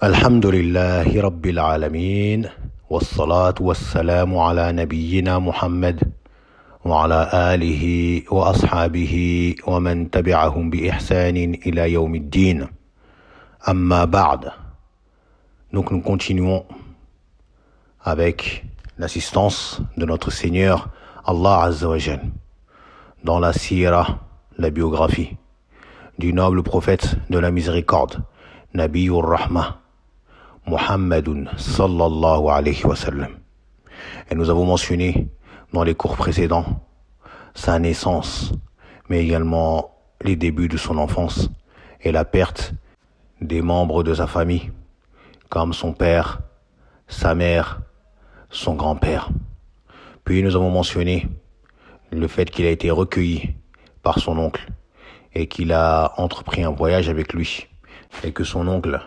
الحمد لله رب العالمين والصلاة والسلام على نبينا محمد وعلى آله وأصحابه ومن تبعهم بإحسان إلى يوم الدين أما بعد. Donc nous continuons avec l'assistance de notre Seigneur Allah Azza wa Jal dans la sira, la biographie du noble prophète de la miséricorde, Nabiyur Rahmah, Muhammadun sallallahu alayhi wa sallam. Et nous avons mentionné dans les cours précédents sa naissance, mais également les débuts de son enfance et la perte des membres de sa famille, comme son père, sa mère, son grand-père. Puis nous avons mentionné le fait qu'il a été recueilli par son oncle et qu'il a entrepris un voyage avec lui et que son oncle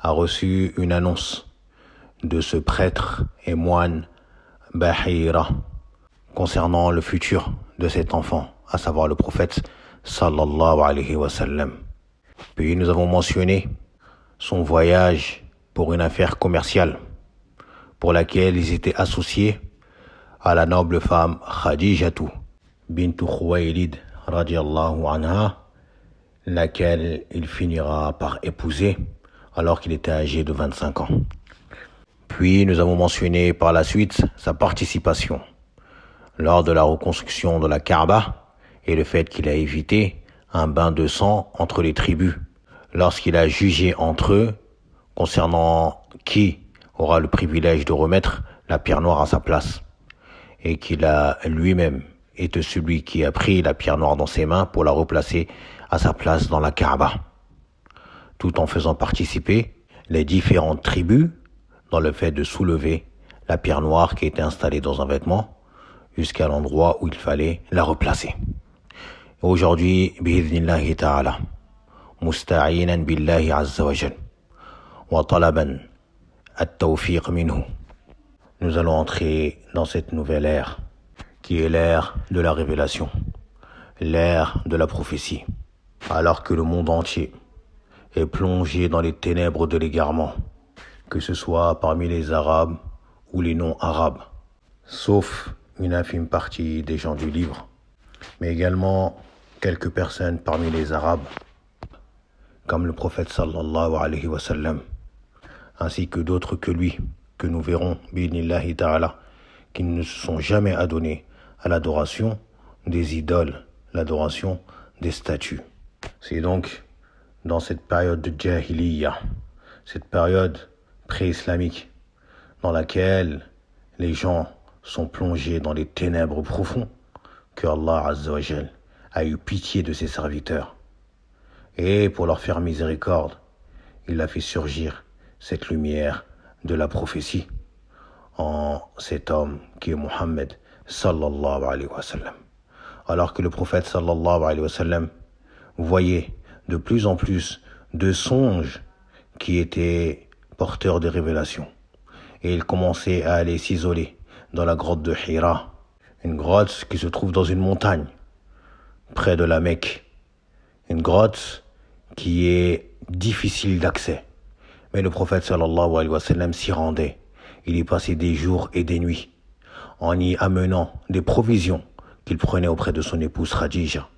a reçu une annonce de ce prêtre et moine Bahira concernant le futur de cet enfant, à savoir le prophète sallallahu alayhi wa sallam. Puis nous avons mentionné son voyage pour une affaire commerciale pour laquelle ils étaient associés à la noble femme Khadijatu bintu Khuwaylid radiallahu anha, laquelle il finira par épouser alors qu'il était âgé de 25 ans. Puis nous avons mentionné par la suite sa participation lors de la reconstruction de la Kaaba et le fait qu'il a évité un bain de sang entre les tribus lorsqu'il a jugé entre eux concernant qui aura le privilège de remettre la pierre noire à sa place et qu'il a lui-même été celui qui a pris la pierre noire dans ses mains pour la replacer à sa place dans la Kaaba, tout en faisant participer les différentes tribus dans le fait de soulever la pierre noire qui était installée dans un vêtement jusqu'à l'endroit où il fallait la replacer. Aujourd'hui, bi'idhnillahi ta'ala, musta'inan billahi azza wa jal, wa talaban at-tawfiq minhu, nous allons entrer dans cette nouvelle ère qui est l'ère de la révélation, l'ère de la prophétie, alors que le monde entier est plongé dans les ténèbres de l'égarement, que ce soit parmi les Arabes ou les non-Arabes, sauf une infime partie des gens du livre, mais également quelques personnes parmi les Arabes, comme le prophète sallallahu alayhi wa sallam, ainsi que d'autres que lui, que nous verrons, bi'idhnillahi ta'ala, qui ne se sont jamais adonnés à l'adoration des idoles, l'adoration des statues. C'est donc dans cette période de Jahiliya, cette période pré-islamique, dans laquelle les gens sont plongés dans les ténèbres profonds, que Allah Azza wa Jal a eu pitié de ses serviteurs. Et pour leur faire miséricorde, il a fait surgir cette lumière de la prophétie en cet homme qui est Muhammad sallallahu alayhi wa sallam. Alors que le prophète sallallahu alayhi wa sallam voyait de plus en plus de songes qui étaient porteurs de révélations. Et il commençait à aller s'isoler dans la grotte de Hira, une grotte qui se trouve dans une montagne, près de la Mecque. Une grotte qui est difficile d'accès. Mais le prophète sallallahu alayhi wa sallam s'y rendait. Il y passait des jours et des nuits, en y amenant des provisions qu'il prenait auprès de son épouse Khadija.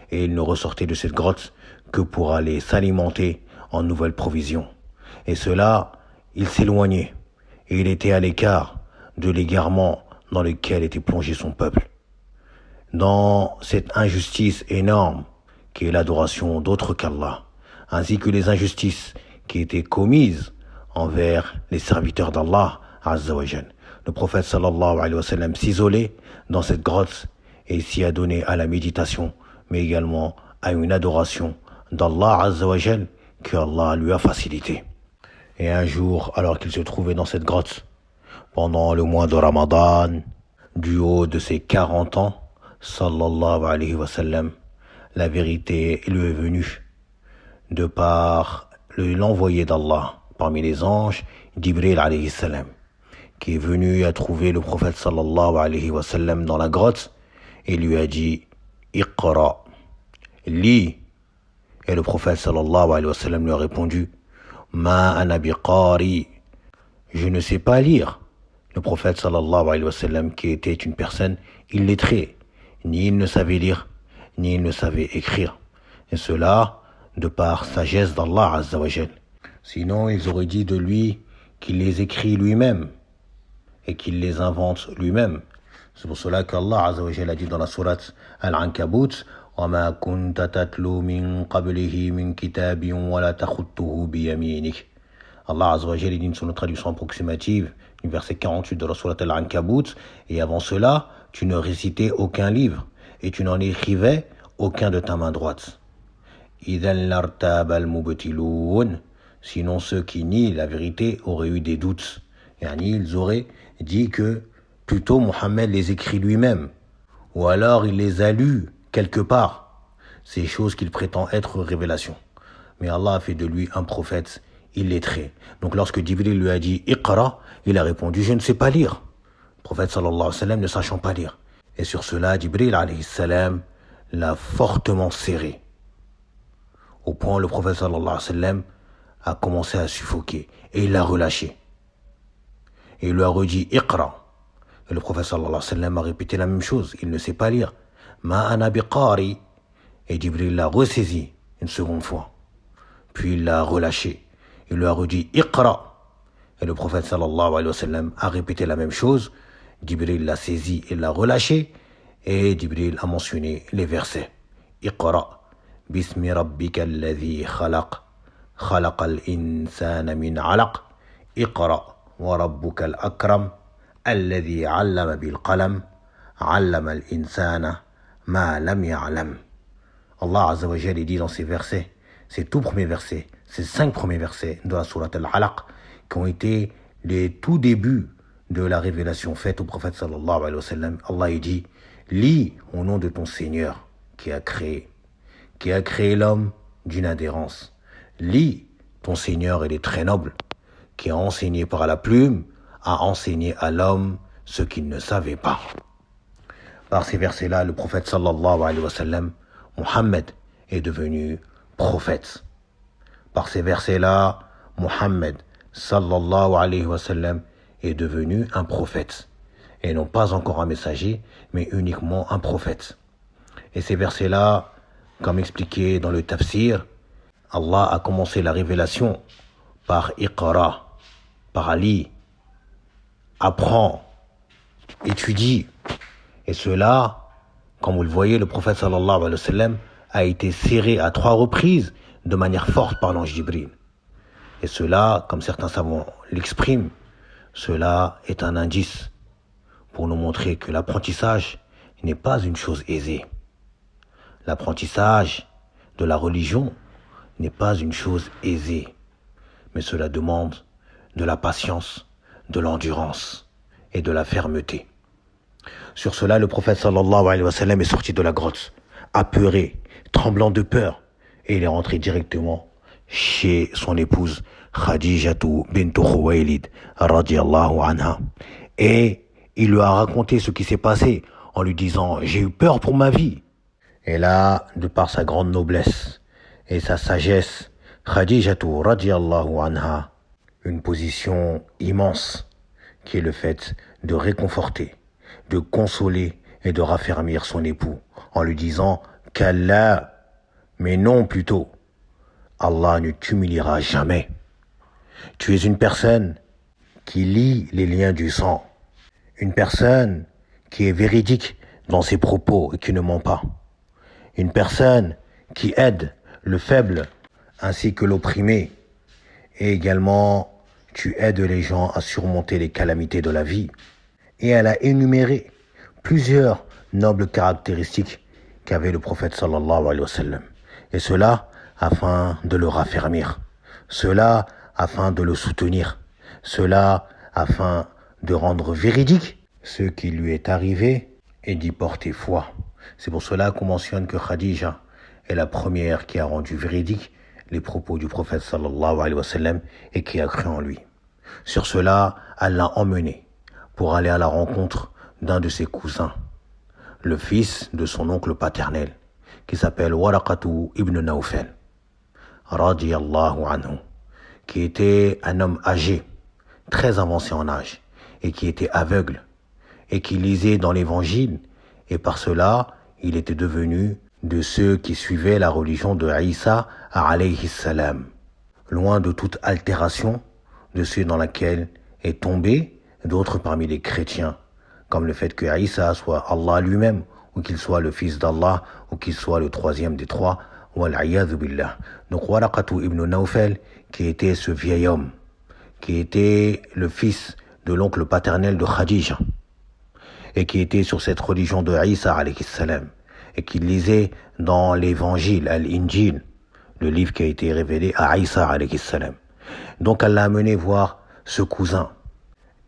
Et il ne ressortait de cette grotte que pour aller s'alimenter en nouvelles provisions. Et cela, il s'éloignait, et il était à l'écart de l'égarement dans lequel était plongé son peuple. Dans cette injustice énorme qui est l'adoration d'autres qu'Allah, ainsi que les injustices qui étaient commises envers les serviteurs d'Allah Azza wa Jal. Le prophète sallallahu alayhi wa sallam s'isolait dans cette grotte et s'y a donné à la méditation, mais également à une adoration d'Allah Azza wa Jal que Allah lui a facilité. Et un jour, alors qu'il se trouvait dans cette grotte, pendant le mois de Ramadan, du haut de ses 40 ans, sallallahu alayhi wa sallam, la vérité lui est venue de par l'envoyé d'Allah parmi les anges, Jibril alayhi salam, qui est venu à trouver le prophète sallallahu alayhi wa sallam dans la grotte et lui a dit « Iqra » lis. Et le prophète sallallahu alayhi wa sallam lui a répondu Ma ana biqari. Je ne sais pas lire. Le prophète sallallahu alayhi wa sallam, qui était une personne illettrée, ni il ne savait lire, ni il ne savait écrire. Et cela de par sagesse d'Allah azza wa jal. Sinon, ils auraient dit de lui qu'il les écrit lui-même et qu'il les invente lui-même. C'est pour cela qu'Allah azza wa jal a dit dans la sourate Al-Ankabut: وَمَا كُنْتَ تَتْلُو مِنْ قَبْلِهِ مِنْ كِتَابٍ وَلَا تَخُطُّهُ بِيَمِينِكَ. Allah azza wa jal dit sur une traduction approximative du verset 48 de la sourate Al-Ankabut: et avant cela, tu ne récitais aucun livre et tu n'en écrivais aucun de ta main droite. إِذًا لَارْتَابَ الْمُبْتِلُونَ. Sinon ceux qui nient la vérité auraient eu des doutes. Yani, ils auraient dit que plutôt Mohammed les écrit lui-même, ou alors il les a lus quelque part, ces choses qu'il prétend être révélations. Mais Allah a fait de lui un prophète illettré. Donc lorsque Jibril lui a dit Iqra, il a répondu: je ne sais pas lire. Le prophète sallallahu alayhi wa sallam ne sachant pas lire. Et sur cela, Jibril alayhi salam l'a fortement serré, au point où le prophète sallallahu alayhi wa sallam a commencé à suffoquer, et il l'a relâché. Et il lui a redit Iqra. Et le prophète sallallahu alayhi wa sallam a répété la même chose: il ne sait pas lire. Ma ana biqari. Et Jibril l'a ressaisi une seconde fois. Puis il l'a relâché. Il lui a redit Iqra. Et le prophète sallallahu alayhi wa sallam a répété la même chose. Jibril l'a saisi et l'a relâché. Et Jibril a mentionné les versets: Iqra bismi rabbika alladhi khalaq. خلق الإنسان من علق اقرأ وربك الأكرم الذي علم بالقلم علم الإنسان ما لم يعلم. Allah Azza wa Jalla dit dans ces versets, ces tout premiers versets, ces 5 premiers versets de la sourate Al-Alaq, qui ont été les tout débuts de la révélation faite au prophète sallallahu alayhi wa sallam. Allah dit: lis au nom de ton Seigneur qui a créé l'homme d'une adhérence. Lis, ton Seigneur, il est très noble, qui a enseigné par la plume, a enseigné à l'homme ce qu'il ne savait pas. Par ces versets-là, le prophète sallallahu alayhi wa sallam, Mohammed, est devenu prophète. Par ces versets-là, Mohammed sallallahu alayhi wa sallam est devenu un prophète. Et non pas encore un messager, mais uniquement un prophète. Et ces versets-là, comme expliqué dans le tafsir, Allah a commencé la révélation par Iqra, par Ali, apprends, étudie. Et cela, comme vous le voyez, le prophète sallallahu alayhi wa sallam a été serré à 3 reprises de manière forte par l'ange Jibril. Et cela, comme certains savants l'expriment, cela est un indice pour nous montrer que l'apprentissage n'est pas une chose aisée. L'apprentissage de la religion n'est pas une chose aisée, mais cela demande de la patience, de l'endurance et de la fermeté. Sur cela, le prophète sallallahu alayhi wa sallam est sorti de la grotte, apeuré, tremblant de peur, et il est rentré directement chez son épouse Khadijatu bint Khuwaylid radiyallahu anha. Et il lui a raconté ce qui s'est passé en lui disant: j'ai eu peur pour ma vie. Et là, de par sa grande noblesse et sa sagesse, Khadijatu radiyallahu anha, une position immense qui est le fait de réconforter, de consoler et de raffermir son époux en lui disant qu'Allah, mais non plutôt, Allah ne t'humiliera jamais. Tu es une personne qui lie les liens du sang, une personne qui est véridique dans ses propos et qui ne ment pas, une personne qui aide le faible ainsi que l'opprimé, et également tu aides les gens à surmonter les calamités de la vie. Et elle a énuméré plusieurs nobles caractéristiques qu'avait le prophète sallallahu alayhi wa sallam. Et cela afin de le raffermir, cela afin de le soutenir, cela afin de rendre véridique ce qui lui est arrivé et d'y porter foi. C'est pour cela qu'on mentionne que Khadija est la première qui a rendu véridique les propos du prophète sallallahu alayhi wa sallam et qui a cru en lui. Sur cela, elle l'a emmené pour aller à la rencontre d'un de ses cousins, le fils de son oncle paternel, qui s'appelle Waraqatu ibn Nawfal, radiyallahu anhu, qui était un homme âgé, très avancé en âge, et qui était aveugle, et qui lisait dans l'Évangile, et par cela, il était devenu de ceux qui suivaient la religion de Isa alayhi salam, loin de toute altération de ceux dans laquelle est tombé d'autres parmi les chrétiens, comme le fait que Isa soit Allah lui-même, ou qu'il soit le fils d'Allah, ou qu'il soit le troisième des trois, wal-'iyadhu billah. Donc Waraqatu ibn Nawfal, qui était ce vieil homme, qui était le fils de l'oncle paternel de Khadija, et qui était sur cette religion de Isa alayhi salam, et qui lisait dans l'évangile, Al-Injil, le livre qui a été révélé à Isa alayhi salam. Donc elle l'a amené voir ce cousin,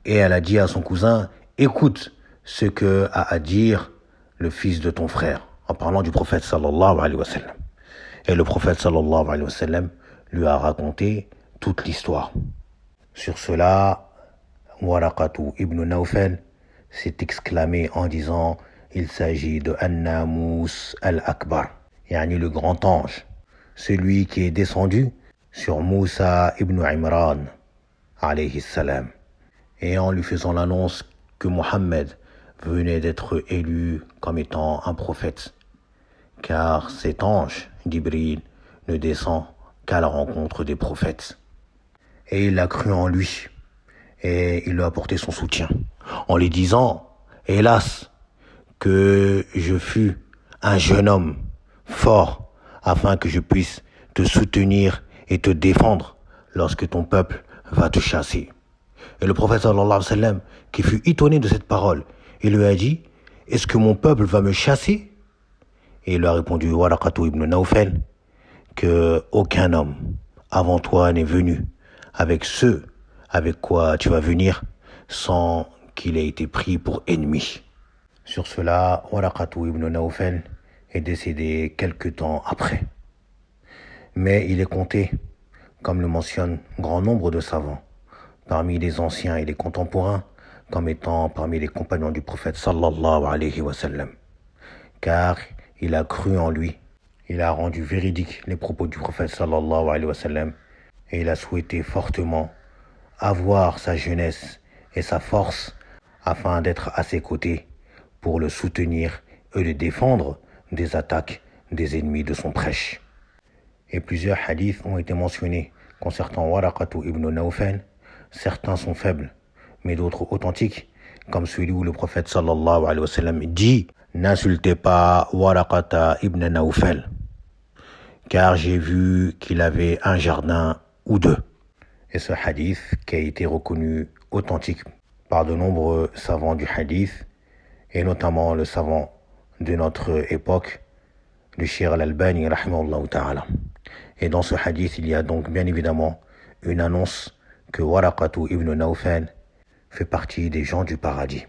et elle a dit à son cousin, écoute ce que a à dire le fils de ton frère, en parlant du prophète sallallahu alayhi wa sallam. Et le prophète sallallahu alayhi wa sallam lui a raconté toute l'histoire. Sur cela, Waraqatu ibn Nawfal s'est exclamé en disant, il s'agit de An-Namus al-Akbar, yani le grand ange, celui qui est descendu sur Moussa ibn Imran alayhi salam, et en lui faisant l'annonce que Mohammed venait d'être élu comme étant un prophète, car cet ange, Jibril, ne descend qu'à la rencontre des prophètes. Et il a cru en lui, et il lui a apporté son soutien, en lui disant, hélas, que je fus un jeune homme fort, afin que je puisse te soutenir et te défendre lorsque ton peuple va te chasser. Et le prophète sallallahu alayhi wa sallam, qui fut étonné de cette parole, il lui a dit, est-ce que mon peuple va me chasser? Et il lui a répondu, Waraqatu ibn Nawfal, que aucun homme avant toi n'est venu avec ceux avec quoi tu vas venir sans qu'il ait été pris pour ennemi. Sur cela, Waraqatu ibn Nawfal est décédé quelque temps après. Mais il est compté, comme le mentionnent grand nombre de savants, parmi les anciens et les contemporains, comme étant parmi les compagnons du prophète sallallahu alayhi wa sallam. Car il a cru en lui, il a rendu véridiques les propos du prophète sallallahu alayhi wa sallam, et il a souhaité fortement avoir sa jeunesse et sa force afin d'être à ses côtés pour le soutenir et le défendre des attaques des ennemis de son prêche. Et plusieurs hadiths ont été mentionnés concernant Waraqatu ibn Nawfal. Certains sont faibles, mais d'autres authentiques, comme celui où le prophète sallallahu alayhi wa sallam dit « N'insultez pas Waraqata ibn Nawfal, car j'ai vu qu'il avait un jardin ou deux. » Et ce hadith, qui a été reconnu authentique par de nombreux savants du hadith, et notamment le savant de notre époque, le Cheikh al-Albani, rahimahullah ta'ala. Et dans ce hadith, il y a donc bien évidemment une annonce que Waraqatu ibn Nawfal fait partie des gens du paradis.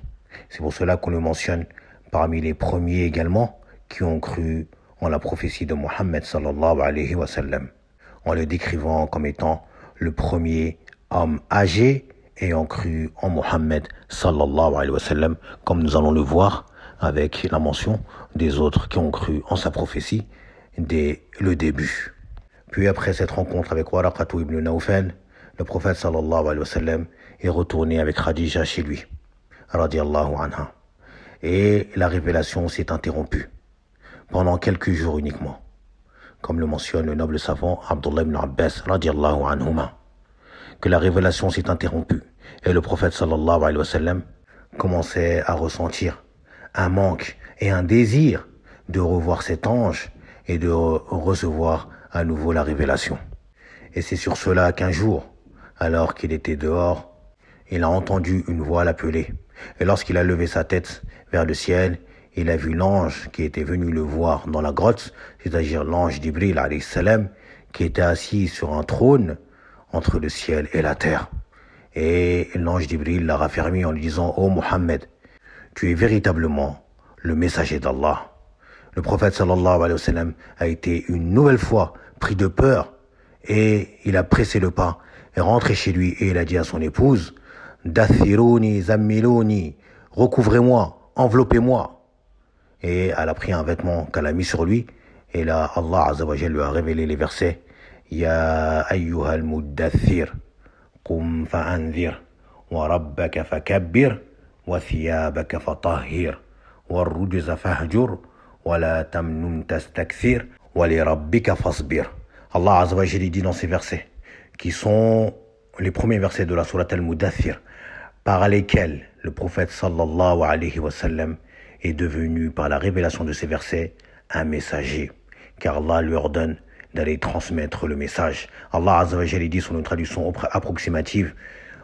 C'est pour cela qu'on le mentionne parmi les premiers également qui ont cru en la prophétie de Mohammed sallallahu alayhi wa sallam, en le décrivant comme étant le premier homme âgé ayant cru en Mohammed sallallahu alayhi wa sallam, comme nous allons le voir avec la mention des autres qui ont cru en sa prophétie dès le début. Puis après cette rencontre avec Waraqatu ibn Nawfal, le prophète sallallahu alayhi wa sallam est retourné avec Khadija chez lui, radiyallahu anha. Et la révélation s'est interrompue pendant quelques jours uniquement, comme le mentionne le noble savant Abdullah ibn Abbas, radiyallahu anhuma, que la révélation s'est interrompue et le prophète sallallahu alayhi wa sallam commençait à ressentir un manque et un désir de revoir cet ange et de recevoir à nouveau la révélation. Et c'est sur cela qu'un jour, alors qu'il était dehors, il a entendu une voix l'appeler. Et lorsqu'il a levé sa tête vers le ciel, il a vu l'ange qui était venu le voir dans la grotte, c'est-à-dire l'ange Jibril alayhi salam, qui était assis sur un trône entre le ciel et la terre. Et l'ange Jibril l'a raffermi en lui disant « Ô Mohammed, tu es véritablement le messager d'Allah. » Le prophète sallallahu alayhi wa sallam a été une nouvelle fois pris de peur et il a pressé le pas et rentré chez lui et il a dit à son épouse « Dathiruni zammiluni, recouvrez-moi, enveloppez-moi. » Et elle a pris un vêtement qu'elle a mis sur lui et là Allah azza wa jalla lui a révélé les versets يا أيها المدثر قم فأنذر وربك فكبر وثيابك فطهر والرجز فاهجر ولا تمنن تستكثر ولربك فاصبر. Allah Azza wa Jalla dit dans ces versets, qui sont les premiers versets de la sourate Al-Mudaththir, par lesquels le prophète sallallahu alayhi wa sallam est devenu, par la révélation de ces versets, un messager, car Allah lui ordonne d'aller transmettre le message. Allah Azza wa Jalla dit, sur une traduction approximative,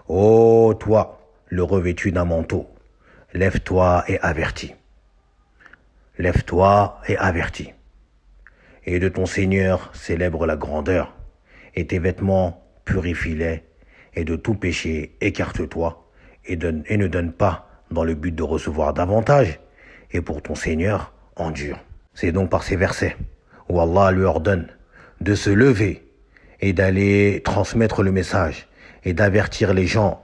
ô toi, le revêtu d'un manteau, lève-toi et avertis. Lève-toi et avertis. Et de ton Seigneur célèbre la grandeur, et tes vêtements purifie-les, et de tout péché écarte-toi, et ne donne pas dans le but de recevoir davantage, et pour ton Seigneur endure. C'est donc par ces versets où Allah lui ordonne de se lever et d'aller transmettre le message et d'avertir les gens,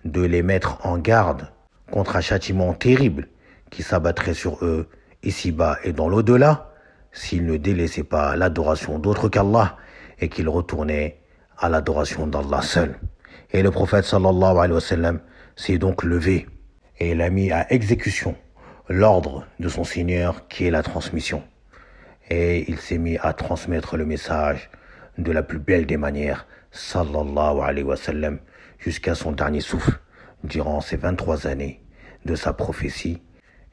de les mettre en garde contre un châtiment terrible qui s'abattrait sur eux ici-bas et dans l'au-delà s'ils ne délaissaient pas l'adoration d'autre qu'Allah et qu'ils retournaient à l'adoration d'Allah seul. Et le prophète sallallahu alayhi wa sallam s'est donc levé et il a mis à exécution l'ordre de son Seigneur qui est la transmission. Et il s'est mis à transmettre le message de la plus belle des manières, sallallahu alayhi wa sallam, jusqu'à son dernier souffle, durant ces 23 années de sa prophétie,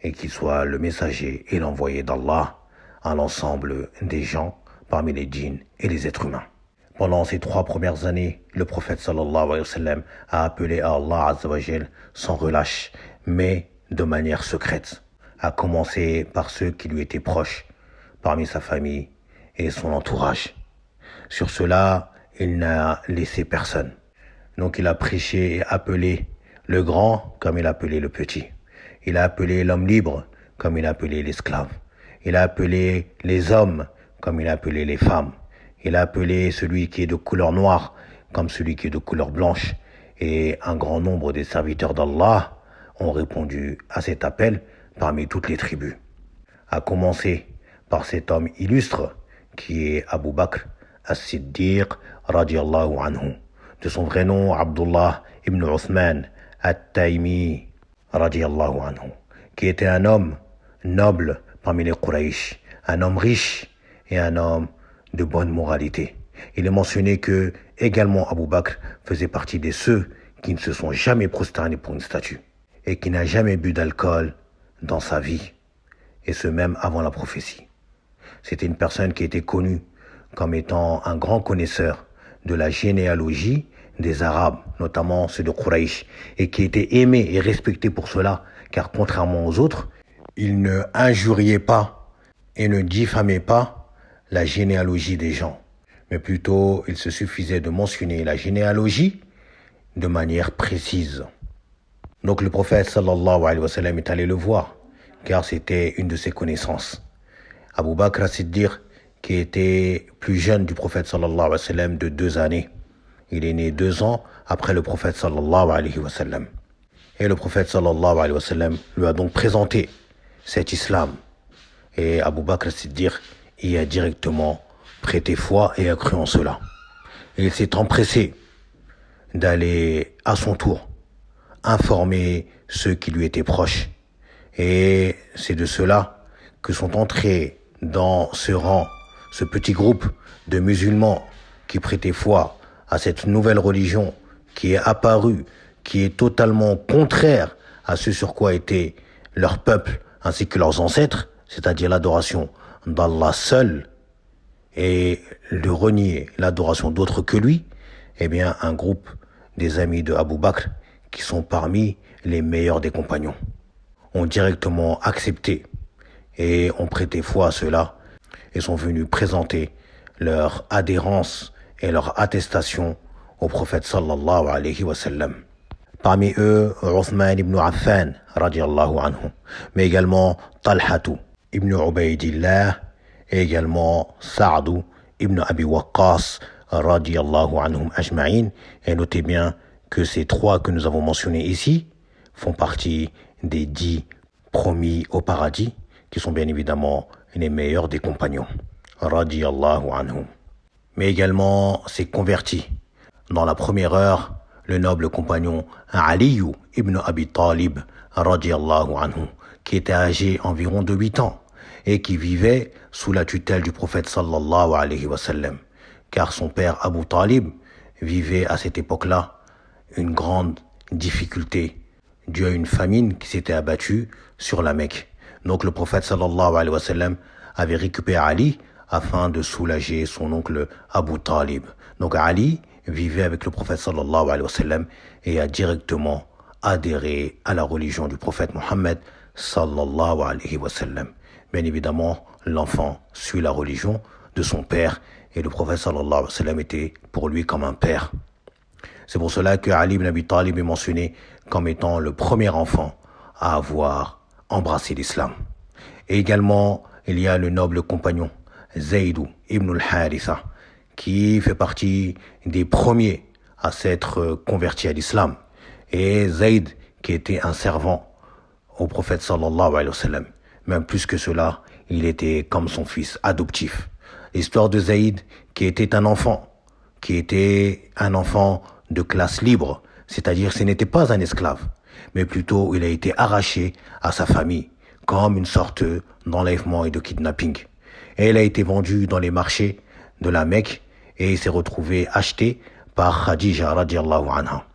et qu'il soit le messager et l'envoyé d'Allah à l'ensemble des gens, parmi les djinns et les êtres humains. Pendant ces 3 premières années, le prophète sallallahu alayhi wa sallam a appelé à Allah azza wa jal sans relâche, mais de manière secrète, à commencer par ceux qui lui étaient proches, parmi sa famille et son entourage. Sur cela, il n'a laissé personne. Donc il a prêché et appelé le grand comme il a appelé le petit. Il a appelé l'homme libre comme il a appelé l'esclave. Il a appelé les hommes comme il a appelé les femmes. Il a appelé celui qui est de couleur noire comme celui qui est de couleur blanche. Et un grand nombre des serviteurs d'Allah ont répondu à cet appel parmi toutes les tribus. À commencer par cet homme illustre qui est Abu Bakr as-Siddiq radiallahu anhu. De son vrai nom, Abdullah ibn Uthman at-Taymi radiallahu anhu, qui était un homme noble parmi les Quraysh, un homme riche et un homme de bonne moralité. Il est mentionné que également Abu Bakr faisait partie de ceux qui ne se sont jamais prosternés pour une statue et qui n'a jamais bu d'alcool dans sa vie, et ce même avant la prophétie. C'était une personne qui était connue comme étant un grand connaisseur de la généalogie des Arabes, notamment ceux de Quraysh, et qui était aimé et respecté pour cela, car contrairement aux autres, il ne injuriait pas et ne diffamait pas la généalogie des gens, mais plutôt il se suffisait de mentionner la généalogie de manière précise. Donc le prophète sallallahu alayhi wa sallam est allé le voir, car c'était une de ses connaissances. Abu Bakr as-Siddiq, qui était plus jeune du prophète sallallahu alayhi wa sallam de 2 années. Il est né 2 ans après le prophète sallallahu alayhi wa sallam. Et le prophète sallallahu alayhi wa sallam lui a donc présenté cet islam. Et Abu Bakr as-Siddiq y a directement prêté foi et a cru en cela. Et il s'est empressé d'aller à son tour informer ceux qui lui étaient proches. Et c'est de cela que sont entrés dans ce rang, ce petit groupe de musulmans qui prêtaient foi à cette nouvelle religion qui est apparue, qui est totalement contraire à ce sur quoi était leur peuple ainsi que leurs ancêtres, c'est-à-dire l'adoration d'Allah seul et de renier l'adoration d'autres que lui. Eh bien, un groupe des amis de Abu Bakr, qui sont parmi les meilleurs des compagnons, ont directement accepté et ont prêté foi à cela et sont venus présenter leur adhérence et leur attestation au prophète sallallahu alayhi wa sallam. Parmi eux, Uthman ibn Affan radiallahu anhu, mais également Talhatu ibn Ubaydillah et également Sa'd ibn Abi Waqqas radiallahu anhum ajma'in. Et notez bien que ces 3 que nous avons mentionnés ici font partie des 10 promis au paradis, qui sont bien évidemment les meilleurs des compagnons. Radiallahu anhum. mais également s'est converti. Dans la première heure, le noble compagnon Ali ibn Abi Talib, radiyallahu anhu, qui était âgé environ de 8 ans et qui vivait sous la tutelle du prophète sallallahu alayhi wa sallam, car son père Abu Talib vivait à cette époque-là une grande difficulté dû à une famine qui s'était abattue sur la Mecque. Donc le prophète sallallahu alayhi wa sallam avait récupéré Ali afin de soulager son oncle Abu Talib. Donc Ali vivait avec le prophète sallallahu alayhi wa sallam et a directement adhéré à la religion du prophète Mohammed sallallahu alayhi wa sallam. Bien évidemment, l'enfant suit la religion de son père et le prophète sallallahu alayhi wa sallam était pour lui comme un père. C'est pour cela que Ali ibn Abi Talib est mentionné comme étant le premier enfant à avoir embrassé l'islam. Et également, il y a le noble compagnon Zayd ibn al-Haritha, qui fait partie des premiers à s'être converti à l'islam. Et Zayd, qui était un servant au prophète sallallahu alayhi wa sallam. Même plus que cela, il était comme son fils adoptif. L'histoire de Zayd, qui était un enfant de classe libre, c'est-à-dire ce n'était pas un esclave, mais plutôt il a été arraché à sa famille, comme une sorte d'enlèvement et de kidnapping. Et il a été vendu dans les marchés de la Mecque et il s'est retrouvé acheté par Khadija radiallahu anha.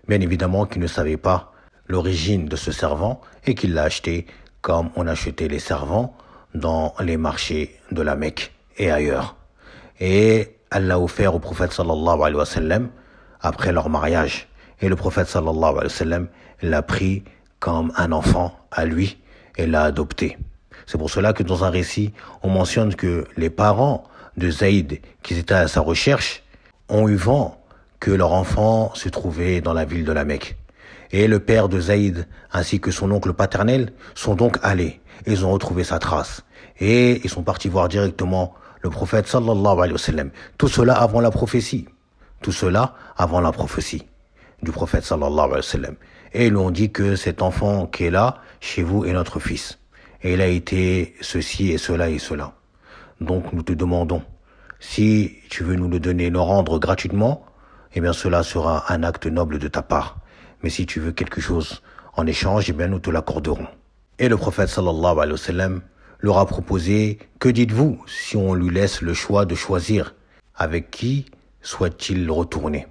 Bien évidemment qu'il ne savait pas l'origine de ce servant et qu'il l'a acheté comme on achetait les servants dans les marchés de la Mecque et ailleurs. Et elle l'a offert au prophète sallallahu alayhi wa sallam après leur mariage. Et le prophète sallallahu alayhi wa sallam l'a pris comme un enfant à lui et l'a adopté. C'est pour cela que dans un récit, on mentionne que les parents de Zayd, qui étaient à sa recherche, ont eu vent que leur enfant se trouvait dans la ville de la Mecque. Et le père de Zayd ainsi que son oncle paternel sont donc allés. Ils ont retrouvé sa trace. Et ils sont partis voir directement le prophète sallallahu alayhi wa sallam. Tout cela avant la prophétie. Tout cela avant la prophétie du prophète sallallahu alayhi wa sallam. Et ils lui ont dit que cet enfant qui est là, chez vous, est notre fils. Et il a été ceci et cela et cela. Donc nous te demandons, si tu veux nous le donner, le rendre gratuitement, eh bien cela sera un acte noble de ta part. Mais si tu veux quelque chose en échange, eh bien nous te l'accorderons. Et le prophète sallallahu alayhi wa sallam leur a proposé, que dites-vous si on lui laisse le choix de choisir avec qui souhaite-t-il retourner?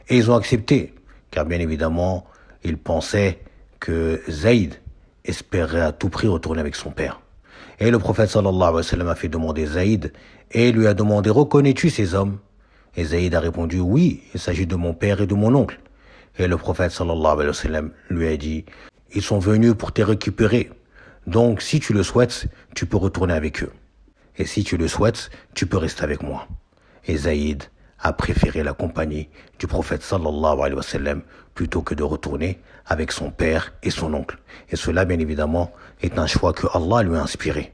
Et ils ont accepté, car bien évidemment, ils pensaient que Zayd espérait à tout prix retourner avec son père. Et le prophète sallallahu alayhi wa sallam a fait demander Zayd et lui a demandé, reconnais-tu ces hommes? Et Zayd a répondu, oui, il s'agit de mon père et de mon oncle. Et le prophète sallallahu alayhi wa sallam lui a dit, ils sont venus pour te récupérer. Donc si tu le souhaites, tu peux retourner avec eux. Et si tu le souhaites, tu peux rester avec moi. Et Zayd a préféré la compagnie du prophète sallallahu alayhi wa sallam plutôt que de retourner avec son père et son oncle. Et cela, bien évidemment, est un choix que Allah lui a inspiré.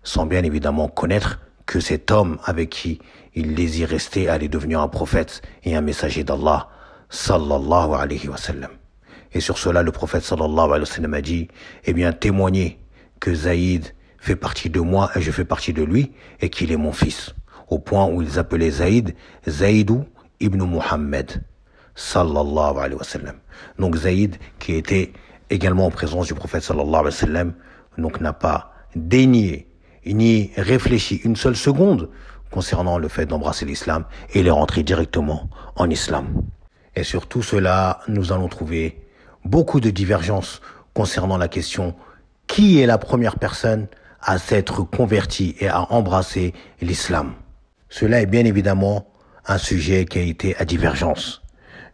Sans bien évidemment connaître que cet homme avec qui il désire rester allait devenir un prophète et un messager d'Allah sallallahu alayhi wa sallam. Et sur cela, le prophète sallallahu alayhi wa sallam a dit, eh bien, témoignez que Zayd fait partie de moi et je fais partie de lui et qu'il est mon fils. Au point où ils appelaient Zayd, Zaydou ibn Muhammad, sallallahu alayhi wa sallam. Donc Zayd, qui était également en présence du prophète sallallahu alayhi wa sallam, donc n'a pas dénié ni réfléchi une seule seconde concernant le fait d'embrasser l'islam et il est rentré directement en islam. Et sur tout cela, nous allons trouver beaucoup de divergences concernant la question qui est la première personne à s'être convertie et à embrasser l'islam. Cela est bien évidemment un sujet qui a été à divergence.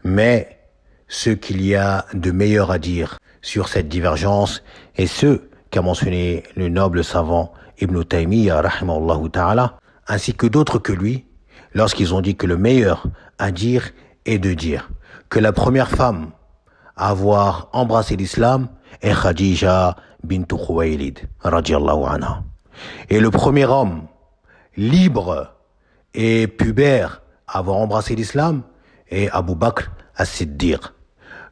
Mais ce qu'il y a de meilleur à dire sur cette divergence est ce qu'a mentionné le noble savant Ibn Taymiyyah rahimahullah ta'ala, ainsi que d'autres que lui, lorsqu'ils ont dit que le meilleur à dire est de dire que la première femme à avoir embrassé l'islam est Khadija bint Khuwaylid radiyallahu anha. Et le premier homme libre et pubère à avoir embrassé l'islam est Abu Bakr as-Siddiq.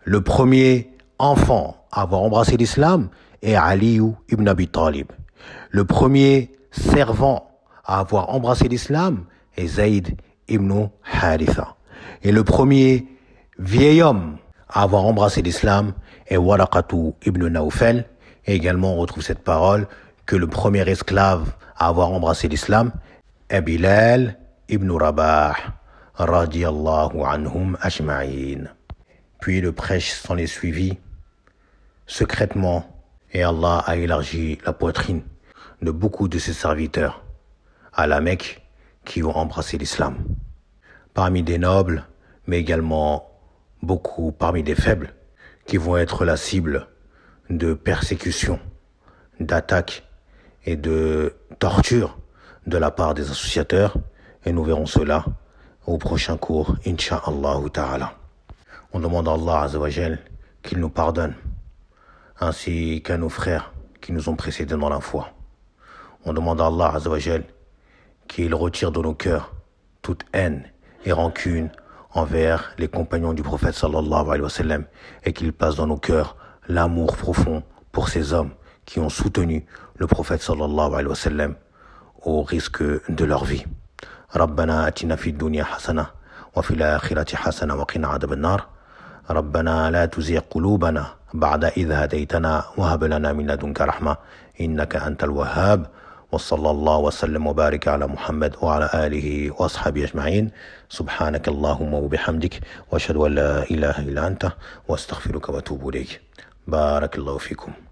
Le premier enfant à avoir embrassé l'islam est Ali ibn Abi Talib. Le premier servant à avoir embrassé l'islam et Zayd ibn Haritha. Et le premier vieil homme à avoir embrassé l'islam est Waraqatu ibn Nawfal. Et également, on retrouve cette parole que le premier esclave à avoir embrassé l'islam est Bilal ibn Rabah, radiyallahu anhum ajma'in. Puis le prêche s'en est suivi secrètement et Allah a élargi la poitrine de beaucoup de ses serviteurs à la Mecque qui ont embrassé l'islam. Parmi des nobles, mais également beaucoup parmi des faibles qui vont être la cible de persécutions, d'attaques et de tortures de la part des associateurs. Et nous verrons cela au prochain cours, Inch'Allah ta'ala. On demande à Allah Azza wa Jal qu'il nous pardonne, ainsi qu'à nos frères qui nous ont précédés dans la foi. On demande à Allah Azza wa Jal qu'il retire de nos cœurs toute haine et rancune envers les compagnons du prophète sallallahu alayhi wa sallam et qu'il place dans nos cœurs l'amour profond pour ces hommes qui ont soutenu le prophète sallallahu alayhi wa sallam au risque de leur vie. ربنا آتنا في الدنيا حسنة وفي الآخرة حسنة وقنا عذاب النار ربنا لا تزغ قلوبنا بعد إذ هديتنا وهب لنا من لدنك رحمة إنك أنت الوهاب وصلى الله وسلم وبارك على محمد وعلى آله وأصحابه أجمعين سبحانك اللهم وبحمدك وأشهد أن لا إله إلا أنت وأستغفرك وأتوب إليك بارك الله فيكم.